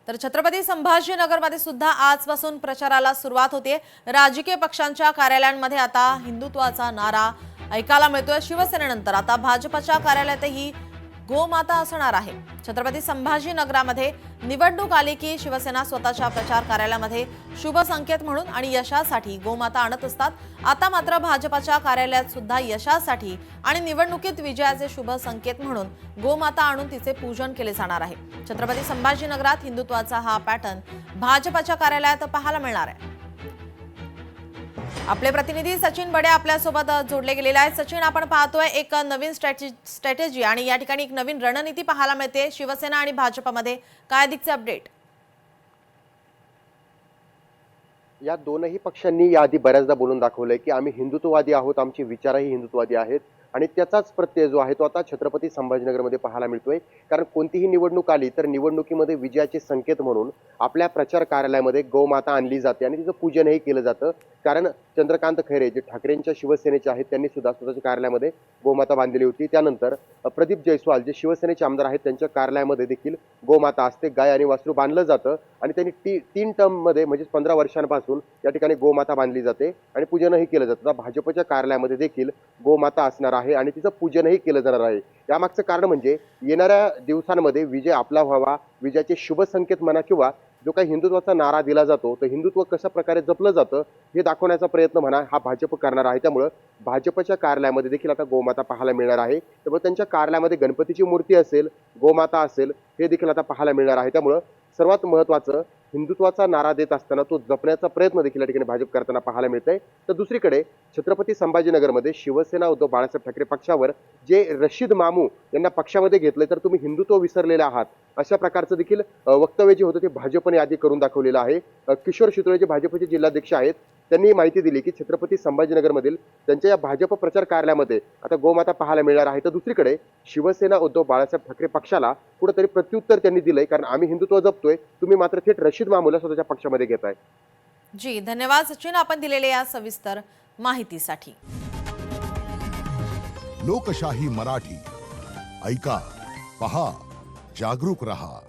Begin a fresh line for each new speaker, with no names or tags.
तर छत्रपती संभाजीनगरमध्ये सुद्धा आजपासून प्रचाराला सुरुवात होते। राजकीय पक्षांच्या कार्यालयांमध्ये आता हिंदुत्वाचा नारा ऐकायला मिळतोय। शिवसेनेनंतर आता भाजपच्या कार्यालयातही गोमाता असणार आहे। छत्रपती संभाजीनगरामध्ये निवडणूक आली की शिवसेना स्वतःच्या प्रचार कार्यालयामध्ये शुभ संकेत म्हणून आणि यशासाठी गोमाता आणत असतात। आता मात्र भाजपच्या कार्यालयात सुद्धा यशासाठी आणि निवडणुकीत विजयाचे शुभ संकेत म्हणून गोमाता आणून तिचे पूजन केले जाणार आहे। छत्रपती संभाजीनगरात हिंदुत्वाचा हा पॅटर्न भाजपच्या कार्यालयात पाहायला मिळणार आहे। आपले प्रतिनिधी सचिन बडे आपल्या सोबत जोडले गेलेले आहेत। सचिन, आपण पाहतोय एक नवीन स्ट्रॅटेजी आणि या ठिकाणी एक नवीन रणनीती पाहायला मिळते शिवसेना आणि भाजपमध्ये। काय अधिकचे अपडेट?
या दोनही पक्षांनी याआधी बऱ्याचदा बोलून दाखवलंय की आम्ही हिंदुत्ववादी आहोत, आमचे विचारही हिंदुत्ववादी आहेत आणि त्याचाच प्रत्यय जो आहे तो आता छत्रपती संभाजीनगरमध्ये पाहायला मिळतोय। कारण कोणतीही निवडणूक आली तर निवडणुकीमध्ये विजयाचे संकेत म्हणून आपल्या प्रचार कार्यालयामध्ये गोमाता आणली जाते आणि तिचं पूजनही केलं जातं। कारण चंद्रकांत खैरे जे ठाकरेंच्या शिवसेनेचे आहेत त्यांनी सुद्धा स्वतःच्या कार्यालयामध्ये गोमाता बांधलेली होती। त्यानंतर प्रदीप जयस्वाल जे शिवसेनेचे आमदार आहेत त्यांच्या कार्यालयामध्ये देखील गोमाता असते, गाय आणि वासरू बांधलं जातं आणि त्यांनी 3 टर्ममध्ये म्हणजे 15 वर्षांपासून या ठिकाणी गोमाता बांधली जाते आणि पूजनही केलं जातं। आता भाजपच्या कार्यालयामध्ये देखील गोमाता असणार आहे आणि तिचं पूजनही केलं जाणार आहे। यामागचं कारण म्हणजे येणाऱ्या दिवसांमध्ये विजय आपला व्हावा, विजयाचे शुभ संकेत म्हणा किंवा जो काही हिंदुत्वाचा नारा दिला जातो तर हिंदुत्व कशा प्रकारे जपलं जातं हे दाखवण्याचा प्रयत्न म्हणा हा भाजप करणार आहे। त्यामुळे भाजपच्या कार्यालयामध्ये देखील आता गोमाता पाहायला मिळणार आहे। त्यामुळे त्यांच्या कार्यालयामध्ये गणपतीची मूर्ती असेल, गोमाता असेल, हे देखील आता पाहायला मिळणार आहे। त्यामुळे सर्वात महत्त्वाचं हिंदुत्वाचा नारा देत असताना तो जपण्याचा प्रयत्न देखील या ठिकाणी भाजप करताना पाहायला मिळतंय। तर दुसरीकडे छत्रपती संभाजीनगरमध्ये शिवसेना उद्धव बाळासाहेब ठाकरे पक्षावर जे रशीद मामू यांना पक्षामध्ये घेतले तर तुम्ही हिंदुत्व विसरलेले आहात अशा प्रकारचं देखील वक्तव्य जे होतं ते भाजपने आधी करून दाखवलेलं आहे। किशोर शितोळे जे भाजपचे जिल्हाध्यक्ष आहेत त्यांनी माहिती दिली की छत्रपती संभाजीनगरमधील त्यांच्या या भाजप प्रचार कार्यालयामध्ये आता गोमाता पाहायला मिळणार आहे। तर दुसरीकडे शिवसेना उद्धव बाळासाहेब ठाकरे पक्षाला कुठेतरी प्रत्युत्तर त्यांनी दिलंय, कारण आम्ही हिंदुत्व जपतोय, तुम्ही मात्र थेट रशीद मामूला स्वतःच्या पक्षामध्ये घेताय।
जी, धन्यवाद सचिन, आपण दिलेल्या या सविस्तर माहितीसाठी।
लोकशाही मराठी ऐका, पहा, जागरूक रहा।